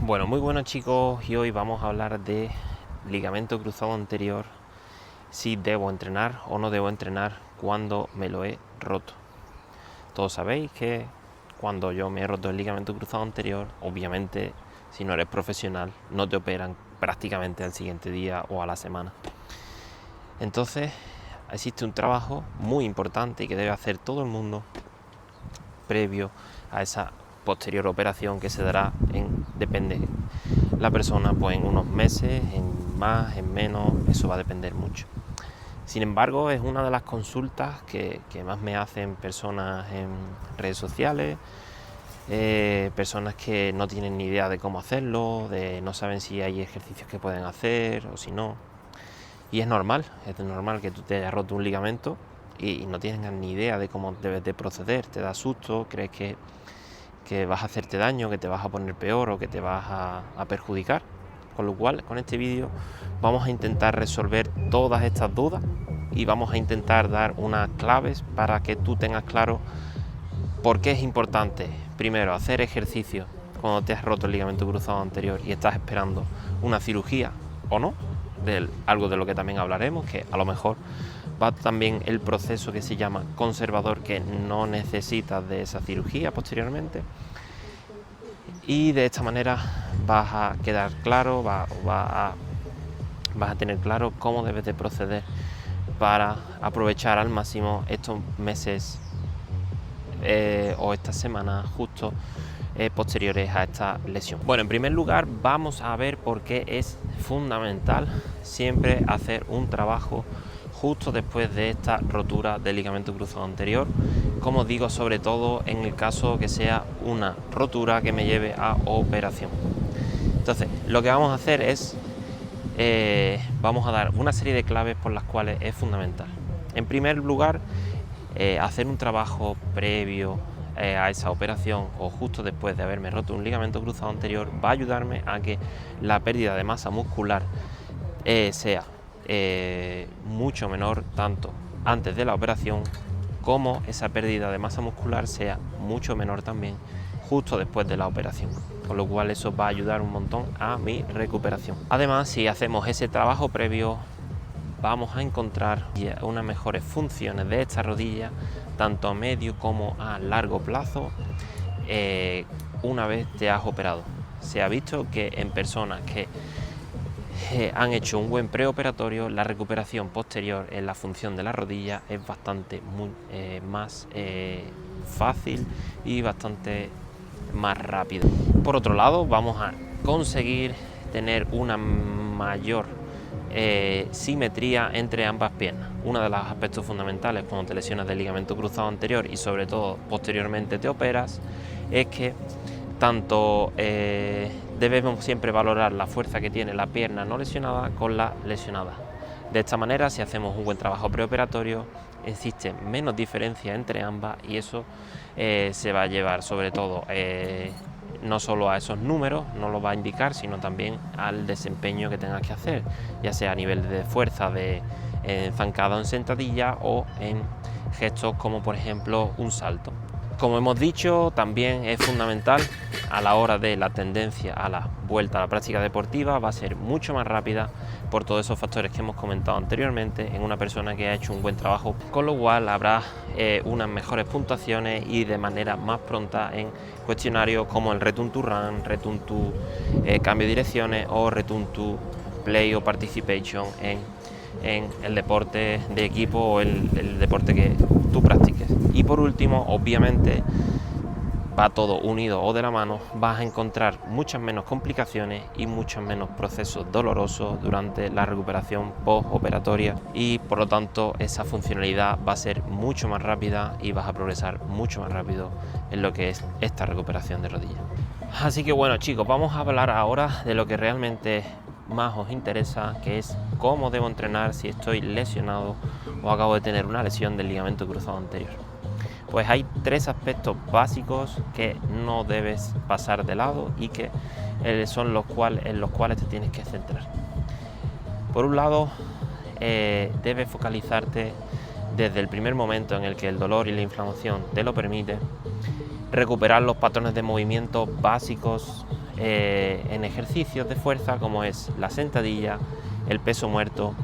Bueno, muy buenos chicos, y hoy vamos a hablar de ligamento cruzado anterior, si debo entrenar o no debo entrenar cuando me lo he roto. Todos sabéis que cuando yo me he roto el ligamento cruzado anterior, obviamente si no eres profesional no te operan prácticamente al siguiente día o a la semana. Entonces existe un trabajo muy importante que debe hacer todo el mundo previo a esa posterior operación que se dará depende la persona, pues en unos meses, en más, en menos, eso va a depender mucho. Sin embargo, es una de las consultas que más me hacen personas en redes sociales, personas que no tienen ni idea de cómo hacerlo, no saben si hay ejercicios que pueden hacer o si no. Y es normal que tú te hayas roto un ligamento y no tienes ni idea de cómo debes de proceder, te da susto, crees que vas a hacerte daño, que te vas a poner peor o que te vas a perjudicar. Con lo cual, con este vídeo vamos a intentar resolver todas estas dudas y vamos a intentar dar unas claves para que tú tengas claro por qué es importante, primero, hacer ejercicio cuando te has roto el ligamento cruzado anterior y estás esperando una cirugía o no, algo de lo que también hablaremos, que a lo mejor va también el proceso que se llama conservador, que no necesitas de esa cirugía posteriormente. Y de esta manera vas a quedar claro, vas a tener claro cómo debes de proceder para aprovechar al máximo estos meses o estas semanas justo posteriores a esta lesión. Bueno, en primer lugar vamos a ver por qué es fundamental siempre hacer un trabajo justo después de esta rotura del ligamento cruzado anterior, como digo, sobre todo en el caso que sea una rotura que me lleve a operación. Entonces, lo que vamos a hacer es, vamos a dar una serie de claves por las cuales es fundamental. En primer lugar, hacer un trabajo previo a esa operación o justo después de haberme roto un ligamento cruzado anterior va a ayudarme a que la pérdida de masa muscular sea mucho menor tanto antes de la operación como esa pérdida de masa muscular sea mucho menor también justo después de la operación, con lo cual eso va a ayudar un montón a mi recuperación. Además, si hacemos ese trabajo previo, vamos a encontrar unas mejores funciones de esta rodilla tanto a medio como a largo plazo una vez te has operado. Se ha visto que en personas que han hecho un buen preoperatorio, la recuperación posterior en la función de la rodilla es bastante más fácil y bastante más rápido. Por otro lado, vamos a conseguir tener una mayor simetría entre ambas piernas. Uno de los aspectos fundamentales cuando te lesionas del ligamento cruzado anterior y sobre todo posteriormente te operas es que tanto debemos siempre valorar la fuerza que tiene la pierna no lesionada con la lesionada. De esta manera, si hacemos un buen trabajo preoperatorio, existe menos diferencia entre ambas y eso se va a llevar sobre todo no solo a esos números, no lo va a indicar, sino también al desempeño que tengas que hacer, ya sea a nivel de fuerza de zancada o en sentadilla o en gestos como por ejemplo un salto. Como hemos dicho, también es fundamental a la hora de la tendencia a la vuelta a la práctica deportiva, va a ser mucho más rápida por todos esos factores que hemos comentado anteriormente en una persona que ha hecho un buen trabajo, con lo cual habrá unas mejores puntuaciones y de manera más pronta en cuestionarios como el Return to Run, Return to cambio de direcciones o Return to Play o Participation en el deporte de equipo o el deporte que tú practiques. Y por último, obviamente, va todo unido o de la mano, vas a encontrar muchas menos complicaciones y muchos menos procesos dolorosos durante la recuperación postoperatoria y por lo tanto esa funcionalidad va a ser mucho más rápida y vas a progresar mucho más rápido en lo que es esta recuperación de rodilla. Así que bueno chicos, vamos a hablar ahora de lo que realmente más os interesa, que es cómo debo entrenar si estoy lesionado o acabo de tener una lesión del ligamento cruzado anterior. Pues hay tres aspectos básicos que no debes pasar de lado y que son en los cuales te tienes que centrar. Por un lado, debes focalizarte desde el primer momento en el que el dolor y la inflamación te lo permite, recuperar los patrones de movimiento básicos en ejercicios de fuerza como es la sentadilla, el peso muerto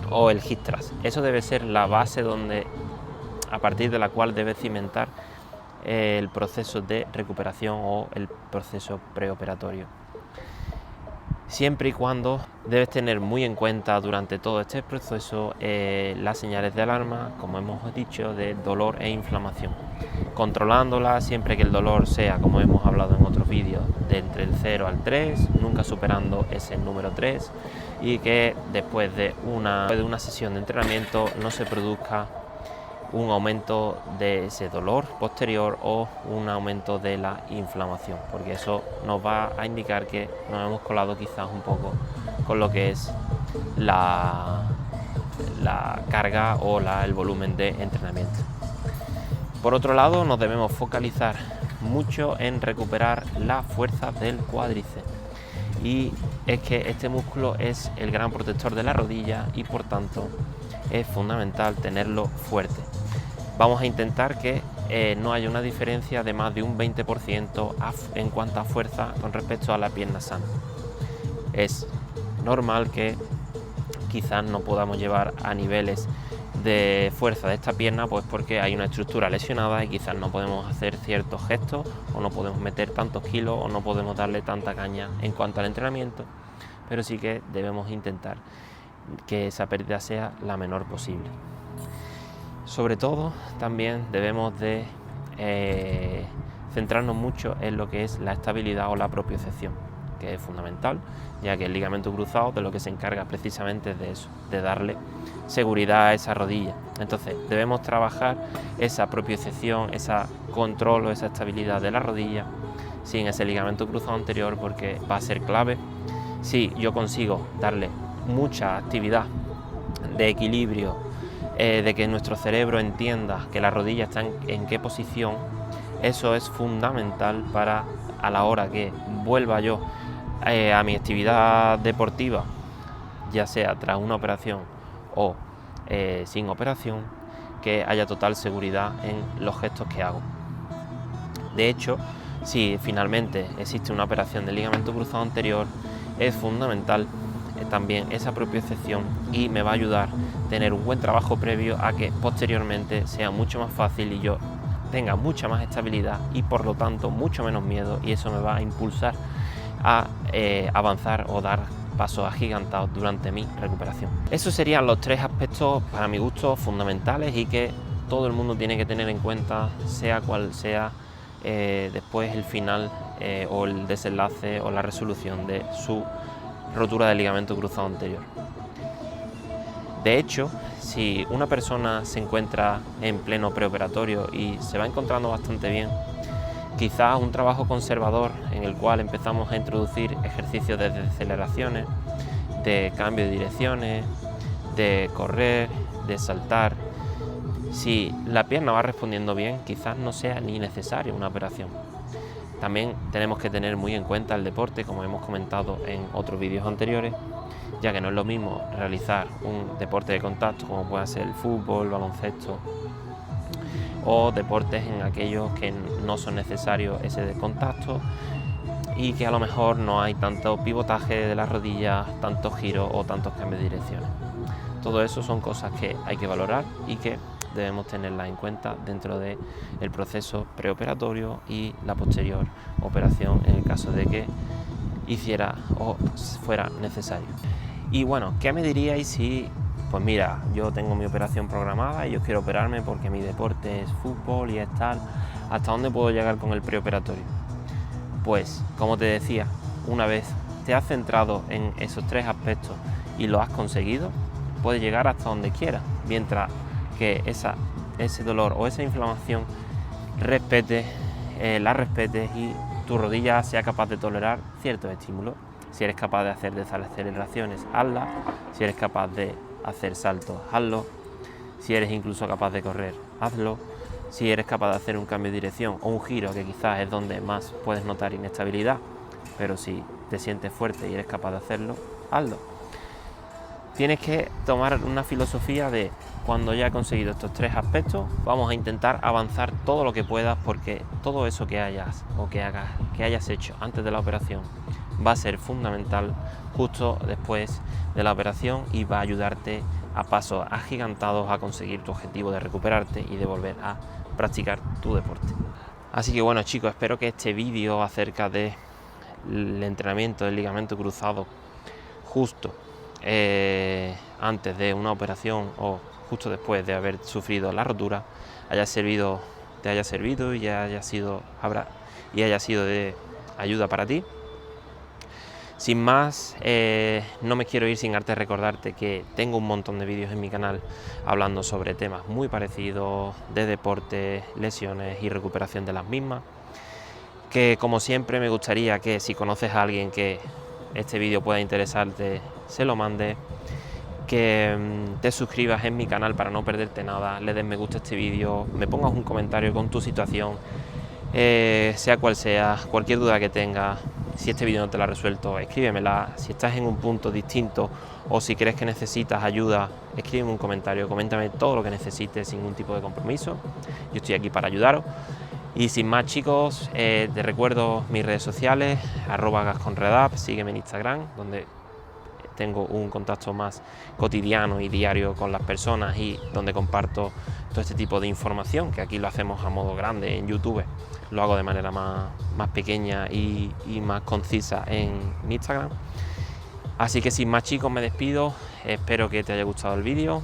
o el hip thrust. Eso debe ser la base a partir de la cual debes cimentar el proceso de recuperación o el proceso preoperatorio. Siempre y cuando debes tener muy en cuenta durante todo este proceso las señales de alarma, como hemos dicho, de dolor e inflamación, controlándolas siempre que el dolor sea, como hemos hablado en otros vídeos, de entre el 0 al 3, nunca superando ese número 3, y que después de una sesión de entrenamiento no se produzca un aumento de ese dolor posterior o un aumento de la inflamación, porque eso nos va a indicar que nos hemos colado quizás un poco con lo que es la carga o el volumen de entrenamiento. Por otro lado, nos debemos focalizar mucho en recuperar la fuerza del cuádriceps, y es que este músculo es el gran protector de la rodilla y por tanto es fundamental tenerlo fuerte. Vamos a intentar que no haya una diferencia de más de un 20% en cuanto a fuerza con respecto a la pierna sana. Es normal que quizás no podamos llevar a niveles de fuerza de esta pierna, pues porque hay una estructura lesionada y quizás no podemos hacer ciertos gestos o no podemos meter tantos kilos o no podemos darle tanta caña en cuanto al entrenamiento, pero sí que debemos intentar que esa pérdida sea la menor posible. Sobre todo también debemos de centrarnos mucho en lo que es la estabilidad o la propiocepción, que es fundamental, ya que el ligamento cruzado de lo que se encarga precisamente de eso, de darle seguridad a esa rodilla. Entonces debemos trabajar esa propiocepción, ese control o esa estabilidad de la rodilla sin ese ligamento cruzado anterior, porque va a ser clave. Si yo consigo darle mucha actividad de equilibrio, de que nuestro cerebro entienda que la rodilla está en qué posición, eso es fundamental para a la hora que vuelva yo a mi actividad deportiva, ya sea tras una operación o sin operación, que haya total seguridad en los gestos que hago. De hecho, si finalmente existe una operación del ligamento cruzado anterior, es fundamental también esa propiocepción, y me va a ayudar a tener un buen trabajo previo a que posteriormente sea mucho más fácil y yo tenga mucha más estabilidad y por lo tanto mucho menos miedo, y eso me va a impulsar a avanzar o dar pasos agigantados durante mi recuperación. Esos serían los 3 aspectos para mi gusto fundamentales y que todo el mundo tiene que tener en cuenta, sea cual sea después el final o el desenlace o la resolución de su rotura del ligamento cruzado anterior. De hecho, si una persona se encuentra en pleno preoperatorio y se va encontrando bastante bien, quizás un trabajo conservador en el cual empezamos a introducir ejercicios de deceleraciones, de cambio de direcciones, de correr, de saltar, si la pierna va respondiendo bien, quizás no sea ni necesaria una operación. También tenemos que tener muy en cuenta el deporte, como hemos comentado en otros vídeos anteriores, ya que no es lo mismo realizar un deporte de contacto como puede ser el fútbol, baloncesto, o deportes en aquellos que no son necesarios ese de contacto y que a lo mejor no hay tanto pivotaje de las rodillas, tantos giros o tantos cambios de direcciones. Todo eso son cosas que hay que valorar y que debemos tenerlas en cuenta dentro del proceso preoperatorio y la posterior operación en el caso de que hiciera o fuera necesario. Y bueno, ¿qué me diríais si, pues mira, yo tengo mi operación programada y yo quiero operarme porque mi deporte es fútbol y es tal? ¿Hasta dónde puedo llegar con el preoperatorio? Pues, como te decía, una vez te has centrado en esos 3 aspectos y lo has conseguido, puedes llegar hasta donde quieras, mientras que ese dolor o esa inflamación la respetes y tu rodilla sea capaz de tolerar ciertos estímulos. Si eres capaz de hacer desaceleraciones, hazlas. Si eres capaz de hacer saltos, hazlo. Si eres incluso capaz de correr, hazlo. Si eres capaz de hacer un cambio de dirección o un giro, que quizás es donde más puedes notar inestabilidad, pero si te sientes fuerte y eres capaz de hacerlo, hazlo. tienes que tomar una filosofía de cuando ya he conseguido estos 3 aspectos, vamos a intentar avanzar todo lo que puedas, porque todo eso que hayas o que hayas hecho antes de la operación va a ser fundamental justo después de la operación y va a ayudarte a pasos agigantados a conseguir tu objetivo de recuperarte y de volver a practicar tu deporte. Así que bueno, chicos, espero que este vídeo acerca del entrenamiento del ligamento cruzado justo antes de una operación o justo después de haber sufrido la rotura te haya servido y haya sido de ayuda para ti. Sin más, no me quiero ir sin antes recordarte que tengo un montón de vídeos en mi canal hablando sobre temas muy parecidos de deporte, lesiones y recuperación de las mismas, que como siempre me gustaría que si conoces a alguien que este vídeo pueda interesarte, se lo mande, que te suscribas en mi canal para no perderte nada, le des me gusta a este vídeo, me pongas un comentario con tu situación, sea cual sea, cualquier duda que tengas. Si este vídeo no te lo ha resuelto, escríbemela. Si estás en un punto distinto o si crees que necesitas ayuda, escríbeme un comentario, coméntame todo lo que necesites sin ningún tipo de compromiso. Yo estoy aquí para ayudaros. Y sin más, chicos, te recuerdo mis redes sociales, @gasconredap, sígueme en Instagram, donde tengo un contacto más cotidiano y diario con las personas y donde comparto todo este tipo de información, que aquí lo hacemos a modo grande en YouTube, lo hago de manera más pequeña y más concisa en Instagram. Así que sin más, chicos, me despido, espero que te haya gustado el vídeo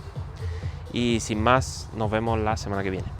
y sin más, nos vemos la semana que viene.